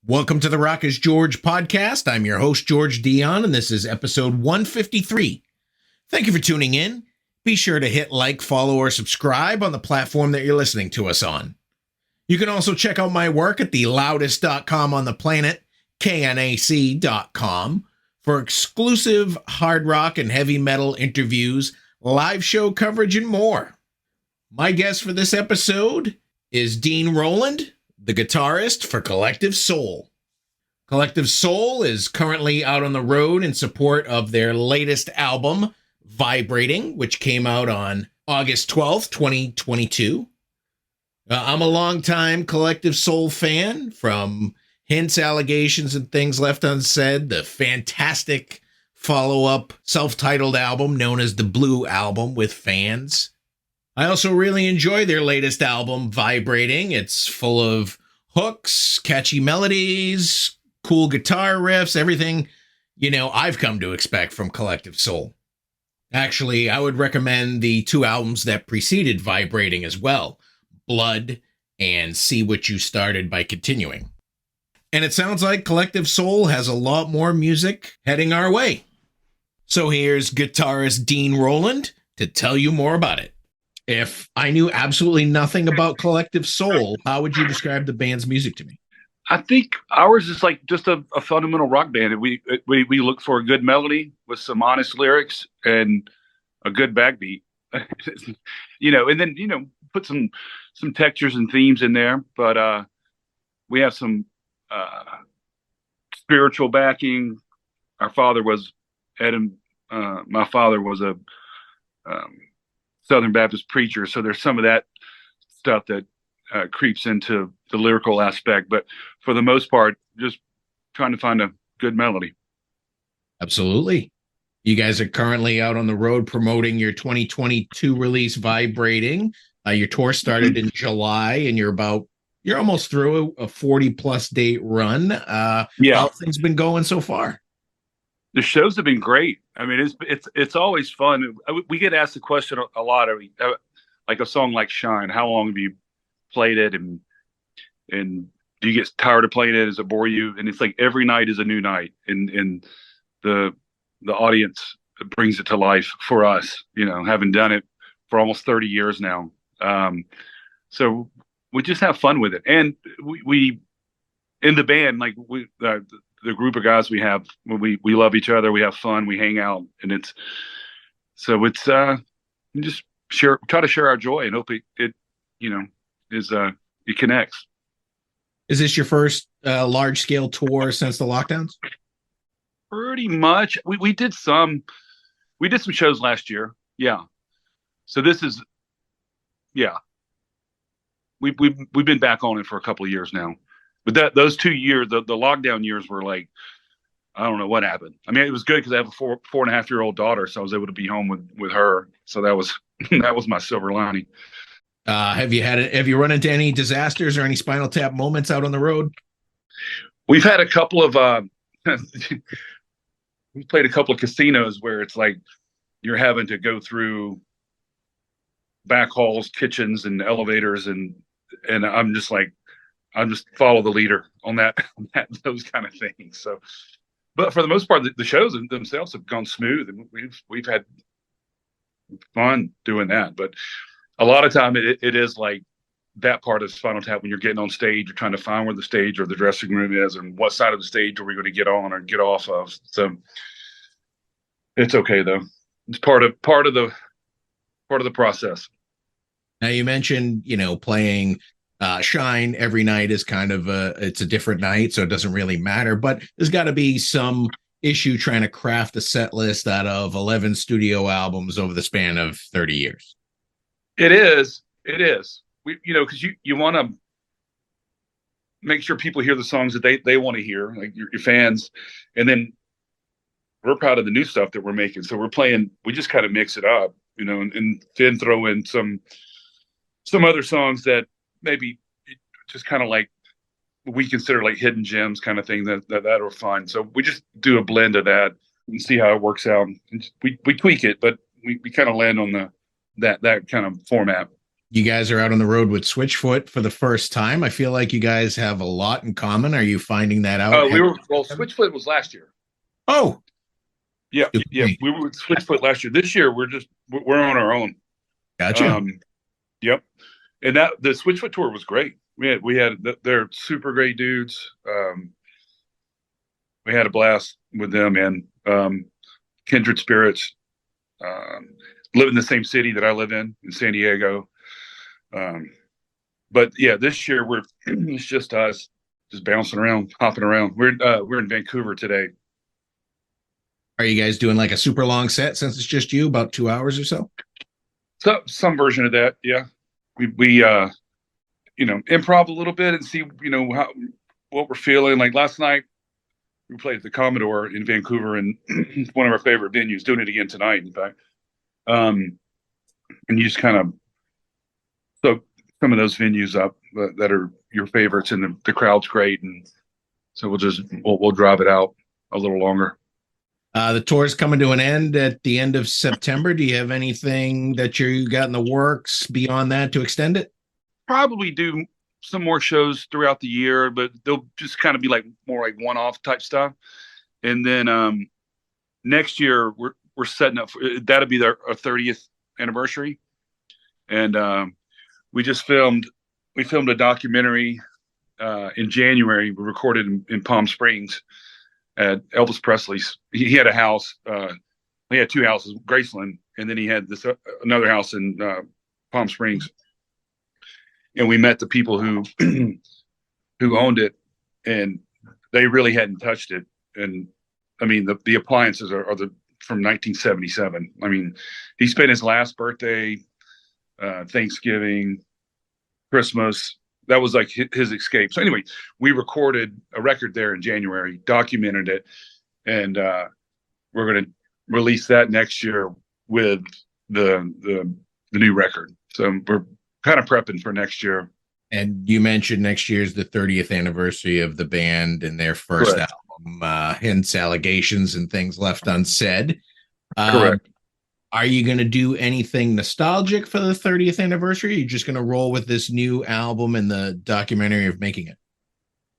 Welcome to the Rock is George podcast. I'm your host, George Dionne, and this is episode 153. Thank you for tuning in. Be sure to hit like, follow, or subscribe on the platform that you're listening to us on. You can also check out my work at the loudest.com on the planet, knac.com, for exclusive hard rock and heavy metal interviews, live show coverage, and more. My guest for this episode is Dean Roland, the guitarist for Collective Soul. Collective Soul is currently out on the road in support of their latest album, Vibrating, which came out on August 12th, 2022. I'm a longtime Collective Soul fan, from Hints, Allegations, and Things Left Unsaid, the fantastic follow-up self-titled album known as the Blue Album with Fans. I also really enjoy their latest album, Vibrating. It's full of hooks, catchy melodies, cool guitar riffs, everything, I've come to expect from Collective Soul. Actually, I would recommend the two albums that preceded Vibrating as well, Blood and See What You Started by Continuing. And it sounds like Collective Soul has a lot more music heading our way. So here's guitarist Dean Roland to tell you more about it. If I knew absolutely nothing about Collective Soul, how would you describe the band's music to me? I think ours is like just a fundamental rock band. We look for a good melody with some honest lyrics and a good backbeat, and then put some textures and themes in there. But we have some spiritual backing. Our father was Adam. My father was a Southern Baptist preacher, so there's some of that stuff that creeps into the lyrical aspect, but for the most part, just trying to find a good melody. Absolutely. You guys are currently out on the road promoting your 2022 release, Vibrating. Your tour started in July, and you're almost through a 40-plus date run. How have things been going so far? The shows have been great. I mean, it's always fun. We get asked the question a lot. Like a song like Shine, how long have you played it? And do you get tired of playing it? Does it bore you? And it's like every night is a new night. And the audience brings it to life for us, having done it for almost 30 years now. So we just have fun with it. And we in the band, like the group of guys we have, we love each other, we have fun, we hang out, and it's we just try to share our joy and hope it connects. Is this your first large scale tour since the lockdowns? Pretty much. We did some shows last year. Yeah. So this is, we've been back on it for a couple of years now. But those 2 years, the lockdown years were like, I don't know what happened. I mean, it was good because I have a 4.5-year-old daughter, so I was able to be home with her. So that was that was my silver lining. Have you run into any disasters or any Spinal Tap moments out on the road? We've had a couple of we played a couple of casinos where it's like you're having to go through back halls, kitchens, and elevators, and I'm just follow the leader on that those kind of things. So, but for the most part, the shows themselves have gone smooth, and we've had fun doing that. But a lot of time it is like that part of Spinal Tap when you're getting on stage, you're trying to find where the stage or the dressing room is, and what side of the stage are we going to get on or get off of. So it's okay though. It's part of the process. Now you mentioned playing. Shine every night is kind of it's a different night, so it doesn't really matter. But there's got to be some issue trying to craft a set list out of 11 studio albums over the span of 30 years. It is. We, because you want to make sure people hear the songs that they want to hear, like your fans, and then we're proud of the new stuff that we're making. So we just kind of mix it up, and then throw in some other songs that maybe just kind of like we consider like hidden gems kind of thing that are fun. So we just do a blend of that and see how it works out. And we tweak it, but we kind of land on that kind of format. You guys are out on the road with Switchfoot for the first time. I feel like you guys have a lot in common. Are you finding that out? Switchfoot was last year. Oh, Yeah, yeah. We were with Switchfoot last year. This year we're on our own. Gotcha. Yep. And the Switchfoot tour was great. They're super great dudes. We had a blast with them, and kindred spirits. Live in the same city that I live in San Diego. But yeah, this year it's just us, just bouncing around, hopping around. We're in Vancouver today. Are you guys doing like a super long set since it's just you, about 2 hours or so? So some version of that, yeah. We improv a little bit and see what we're feeling. Like last night, we played at the Commodore in Vancouver, and one of our favorite venues. Doing it again tonight, in fact. And you just kind of soak some of those venues up that are your favorites, and the crowd's great, and so we'll drive it out a little longer. The tour's coming to an end at the end of September. Do you have anything that you got in the works beyond that to extend it? Probably do some more shows throughout the year, but they'll just kind of be like more like one-off type stuff. And then next year we're setting up that'll be our 30th anniversary, and we filmed a documentary in January. We recorded in Palm Springs at Elvis Presley's. He had a house. He had two houses, Graceland, and then he had this another house in Palm Springs. And we met the people who who owned it, and they really hadn't touched it. And I mean, the appliances are from 1977. I mean, he spent his last birthday, Thanksgiving, Christmas. That was like his escape. So anyway, we recorded a record there in January, documented it, and we're going to release that next year with the new record. So we're kind of prepping for next year. And you mentioned next year's the 30th anniversary of the band and their first Correct. album, hence allegations and things left unsaid. Correct. Are you going to do anything nostalgic for the 30th anniversary? Or are you just going to roll with this new album and the documentary of making it?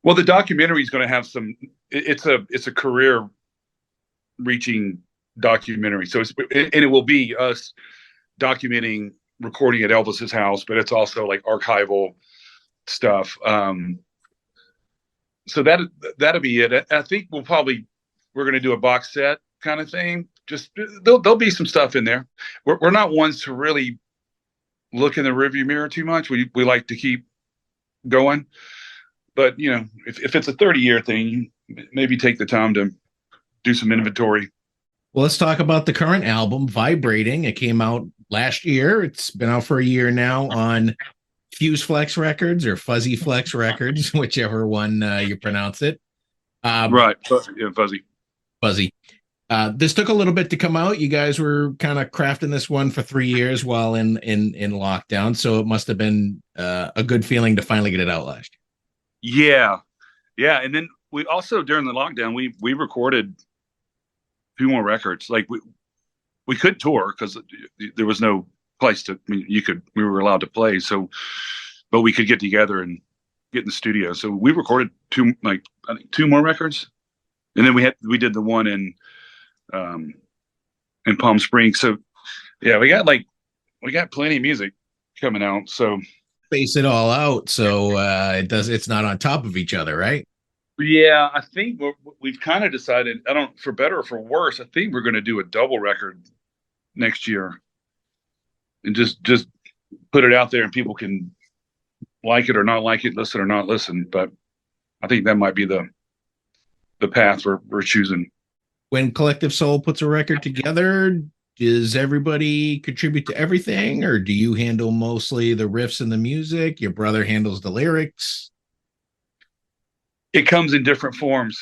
Well, the documentary is going to have some. It's a career reaching documentary. So it will be us documenting recording at Elvis's house, but it's also like archival stuff. So that'll be it. I think we're going to do a box set kind of thing. Just there'll be some stuff in there. We're not ones to really look in the rearview mirror too much. We like to keep going, but if it's a 30-year thing, maybe take the time to do some inventory. Well, let's talk about the current album, Vibrating. It came out last year. It's been out for a year now on Fuse Flex Records or Fuzzy Flex Records, whichever one you pronounce it. Right. Yeah, Fuzzy. This took a little bit to come out. You guys were kind of crafting this one for 3 years while in lockdown, so it must have been a good feeling to finally get it out last year. Yeah. And then we also, during the lockdown, we recorded 2 more records. Like we couldn't tour because there was no place to. I mean, we were allowed to play, so but we could get together and get in the studio. So we recorded 2 more records, and then we did the one in Palm Springs. So yeah, we got plenty of music coming out. So space it all out so it's not on top of each other, right? Yeah, I think we've kind of decided, for better or for worse, I think we're going to do a double record next year and just put it out there, and people can like it or not like it, listen or not listen. But I think that might be the path we're choosing. When Collective Soul puts a record together, does everybody contribute to everything, or do you handle mostly the riffs and the music? Your brother handles the lyrics? It comes in different forms.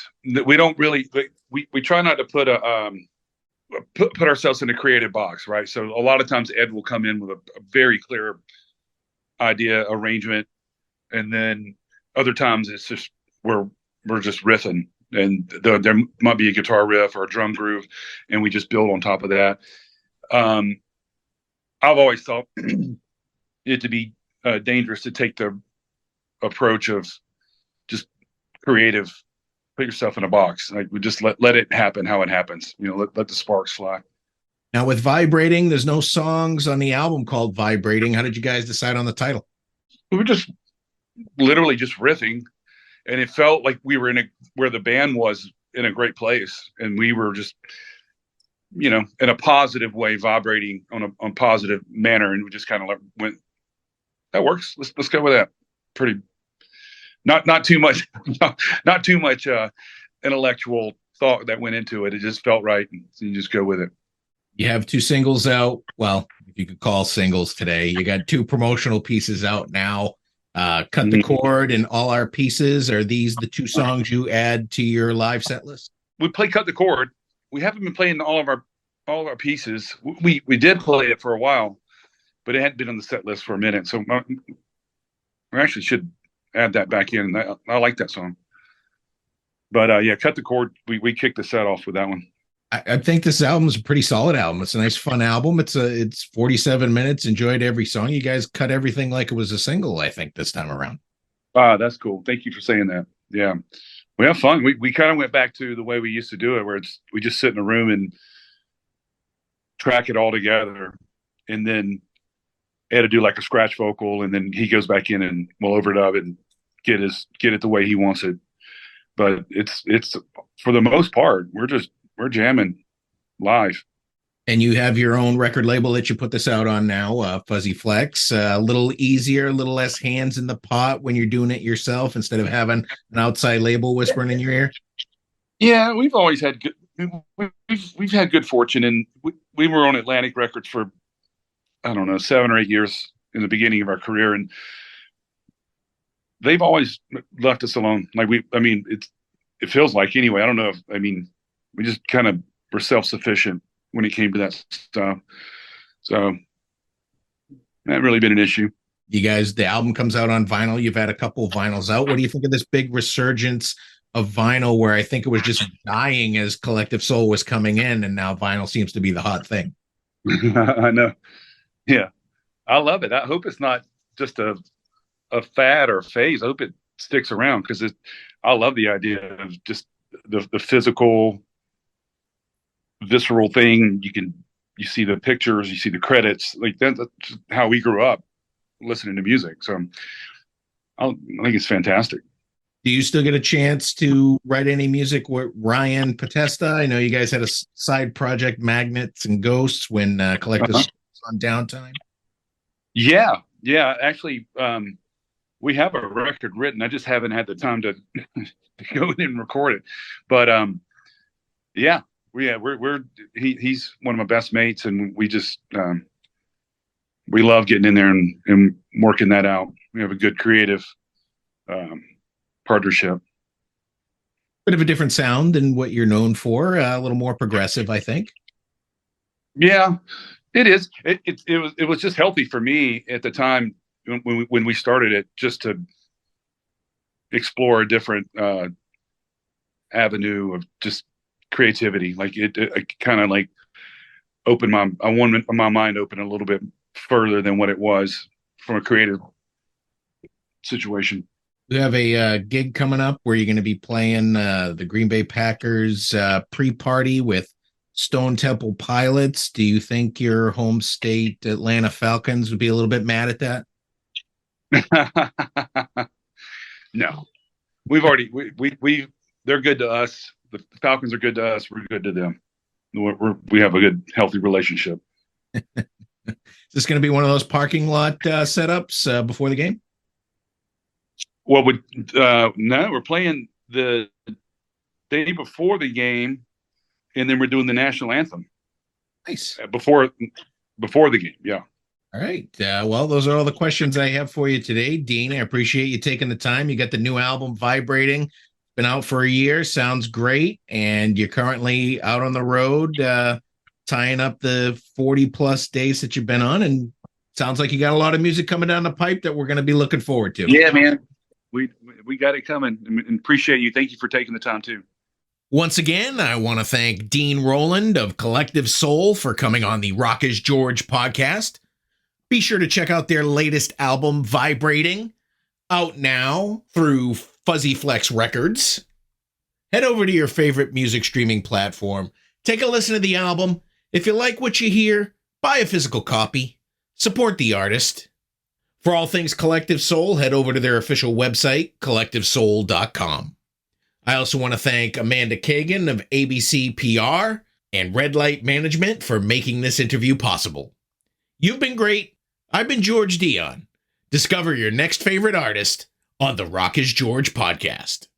We don't really, we try not to put ourselves in a creative box, right? So a lot of times Ed will come in with a very clear idea, arrangement, and then other times it's just we're just riffing, and there might be a guitar riff or a drum groove, and we just build on top of that. I've always thought it to be dangerous to take the approach of just creative, put yourself in a box. Like we just let it happen how it happens. Let the sparks fly. Now with Vibrating, there's no songs on the album called Vibrating. How did you guys decide on the title? We were just literally just riffing, and it felt like we were where the band was in a great place, and we were just in a positive way vibrating on a positive manner, and we just kind of went, that works, let's go with that. Pretty not too much not too much intellectual thought that went into it. It just felt right, and so you just go with it. You have 2 singles out. Well, if you could call singles today. You got 2 promotional pieces out now. Cut the Cord and All Our Pieces. Are these the 2 songs you add to your live set list? We play Cut the Cord. We haven't been playing all of our pieces. We did play it for a while, but it hadn't been on the set list for a minute. So we actually should add that back in. I like that song. But yeah, Cut the Cord. We kicked the set off with that one. I think this album is a pretty solid album. It's a nice, fun album. It's 47 minutes. Enjoyed every song. You guys cut everything like it was a single, I think, this time around. That's cool. Thank you for saying that. Yeah, we have fun. We kind of went back to the way we used to do it, where we just sit in a room and track it all together, and then had to do like a scratch vocal, and then he goes back in and we'll overdub and get it the way he wants it. But it's for the most part, we're jamming live. And you have your own record label that you put this out on now, Fuzzy Flex. A little easier, a little less hands in the pot when you're doing it yourself instead of having an outside label whispering in your ear. Yeah, we've always had good. We've had good fortune, and we were on Atlantic Records for, I don't know, 7 or 8 years in the beginning of our career, and they've always left us alone. Like it feels like anyway. I don't know we just kind of were self-sufficient when it came to that stuff. So not really been an issue. You guys, the album comes out on vinyl. You've had a couple of vinyls out. What do you think of this big resurgence of vinyl, where I think it was just dying as Collective Soul was coming in, and now vinyl seems to be the hot thing? I know. Yeah. I love it. I hope it's not just a fad or a phase. I hope it sticks around, because I love the idea of just the physical, visceral thing. You see the pictures, you see the credits, like that's how we grew up listening to music. So I think it's fantastic. Do you still get a chance to write any music with Ryan Potesta? I know you guys had a side project, Magnets and Ghosts, when Collective was on downtime. Yeah. Actually, we have a record written. I just haven't had the time to go in and record it. But yeah. He's one of my best mates, and we just we love getting in there and working that out. We have a good creative partnership. Bit of a different sound than what you're known for. A little more progressive, I think. Yeah, it is. It was just healthy for me at the time when we started it, just to explore a different avenue of just creativity. Like it kind of like I wanted my mind open a little bit further than what it was from a creative situation. You have a gig coming up where you're going to be playing the Green Bay Packers pre-party with Stone Temple Pilots. Do you think your home state Atlanta Falcons would be a little bit mad at that? No, we've already they're good to us. The Falcons are good to us. We're good to them. We have a good, healthy relationship. Is this going to be one of those parking lot setups before the game? Well, no, we're playing the day before the game, and then we're doing the national anthem. Nice. Before the game, yeah. All right. Well, those are all the questions I have for you today, Dean. I appreciate you taking the time. You got the new album, Vibrating. Been out for a year. Sounds great. And you're currently out on the road, tying up the 40-plus days that you've been on. And sounds like you got a lot of music coming down the pipe that we're going to be looking forward to. Yeah, man. We got it coming, and appreciate you. Thank you for taking the time, too. Once again, I want to thank Dean Roland of Collective Soul for coming on the Rock is George podcast. Be sure to check out their latest album, Vibrating, out now through Fuzzy Flex Records. Head over to your favorite music streaming platform. Take a listen to the album. If you like what you hear, buy a physical copy. Support the artist. For all things Collective Soul, head over to their official website, collectivesoul.com. I also want to thank Amanda Kagan of ABC PR and Red Light Management for making this interview possible. You've been great. I've been George Dionne. Discover your next favorite artist on the Rock is George podcast.